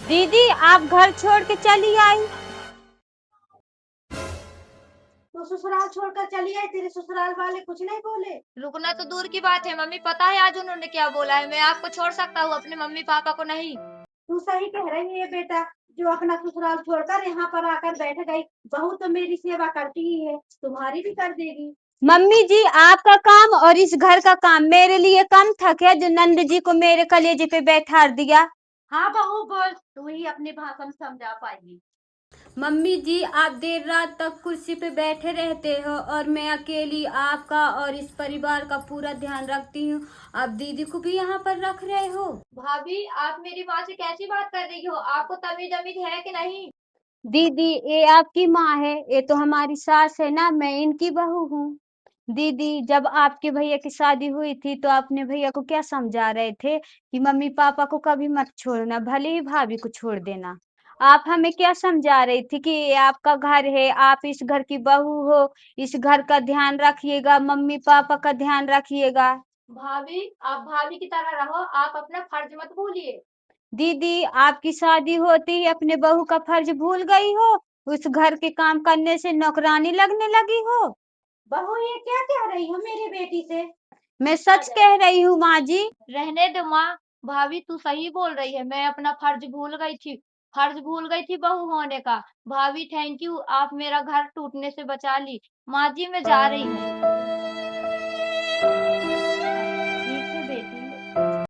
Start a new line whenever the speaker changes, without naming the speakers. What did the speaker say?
दीदी आप घर छोड़ के चली आई।
तो ससुराल छोड़कर चली आई, तेरे ससुराल वाले कुछ नहीं बोले?
रुकना तो दूर की बात है, मम्मी पता है आज उन्होंने क्या बोला है। मैं आपको छोड़ सकता हूँ, अपने मम्मी पापा को नहीं।
तू सही कह रही है बेटा, जो अपना ससुराल छोड़कर यहाँ पर आकर बैठ गई। बहू तो मेरी सेवा करती ही है, तुम्हारी भी कर देगी।
मम्मी जी आपका काम और इस घर का काम मेरे लिए कम था क्या, जो नंद जी को मेरे कलेजे पे बैठा दिया।
हाँ बहू बोल, तू ही अपनी भाषा में समझा पाएगी।
मम्मी जी आप देर रात तक कुर्सी पे बैठे रहते हो और मैं अकेली आपका और इस परिवार का पूरा ध्यान रखती हूँ। आप दीदी को भी यहाँ पर रख रहे हो।
भाभी आप मेरी माँ से कैसी बात कर रही हो, आपको तमीज अमीज है कि नहीं।
दीदी ये आपकी माँ है, ये तो हमारी सास है ना, मैं इनकी बहू हूँ। दीदी जब आपके भैया की शादी हुई थी तो आपने भैया को क्या समझा रहे थे कि मम्मी पापा को कभी मत छोड़ना, भले ही भाभी को छोड़ देना। आप हमें क्या समझा रही थी कि ये आपका घर है, आप इस घर की बहू हो, इस घर का ध्यान रखिएगा, मम्मी पापा का ध्यान रखिएगा।
भाभी आप भाभी की तरह रहो, आप अपना फर्ज मत भूलिए।
दीदी आपकी शादी होती ही अपने बहू का फर्ज भूल गई हो, उस घर के काम करने से नौकरानी लगने लगी हो।
बहू ये क्या कह रही हो मेरी बेटी से?
मैं सच कह रही हूँ माँ जी।
रहने दो माँ। भाभी तू सही बोल रही है, मैं अपना फर्ज भूल गई थी बहू होने का। भाभी थैंक यू, आप मेरा घर टूटने से बचा ली। माँ जी मैं जा रही हूँ।